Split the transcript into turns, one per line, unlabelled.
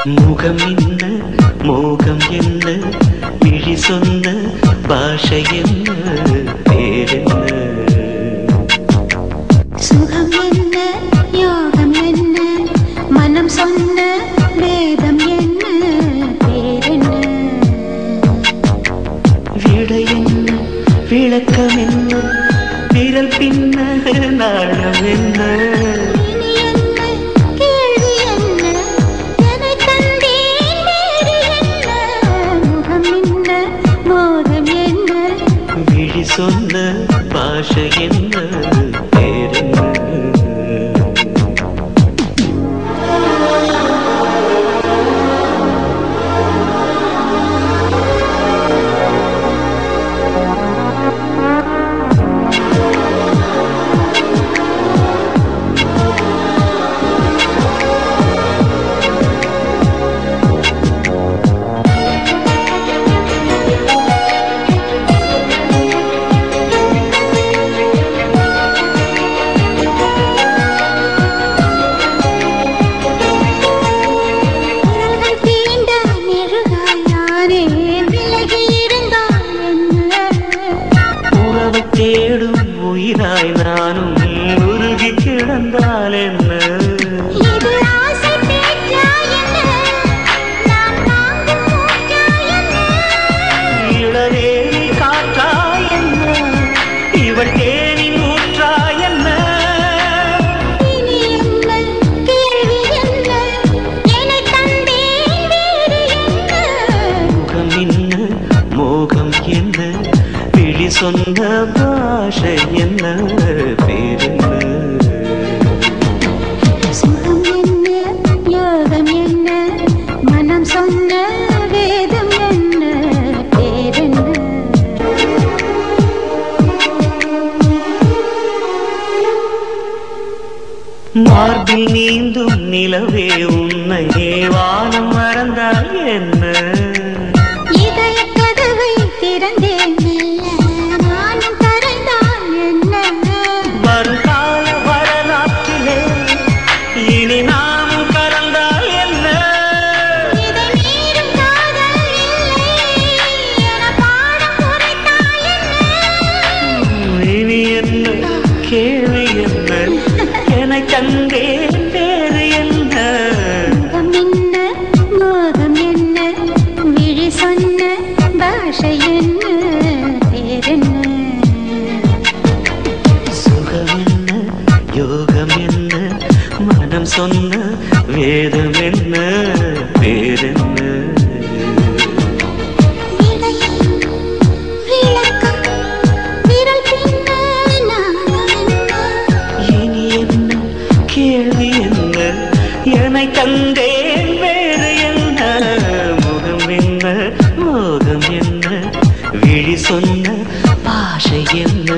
முகம் என்ன மோகம் என்ன விழி சொன்ன பாஷை என்ன பேரென்ன
சுகம் என்ன யோகம் என்ன மனம் சொன்ன வேதம் என்ன பேரென்ன
விடை என்ன விளக்கம் என்ன விரல் பின்ன நாளம் என்ன சொன்ன பாஷை என்ன பேரென்ன தேடும் உயிராய் நானும் உருகி கிடந்தால் என்ன இளநேரி காற்றாய் என்ன இவள் தேனின் ஊற்றாய் என்ன முகம் என்ன மோகம் என்ன விழி சொன்ன பாஷை என்ன பேரென்ன
சுகம் என்ன யோகம் என்ன மனம் சொன்ன வேதம் என்ன பேரென்ன
மார்பில் நீந்தும் நிலவே உன்னையே வானம் மறந்தால் என்ன
இதய கதவை திறந்தேன் நானும் கரைந்தால் என்ன
வருங்கால வரலாற்றிலே இனி நாமும் கலந்தால் என்ன
இதை மீறும் காதல் இல்லை என பாடம் உரைத்தால் என்ன
இனி என்ன கேள்வி என்ன என்னை தந்தேன் வேறு என்ன
முகம் என்ன மோகம் என்ன விழி சொன்ன பாஷை என்ன பேரென்ன
சுகம் என்ன யோகம் என்ன மனம் சொன்ன வேதம் என்ன பேரென்ன
விளக்கம் விரல் பின்ன நாளம் என்ன
இனி என்ன கேள்வி என்ன என்னை தந்தேன் வேறு என்ன முகம் என்ன மோகம் என்ன விழி சொன்ன பாஷை என்ன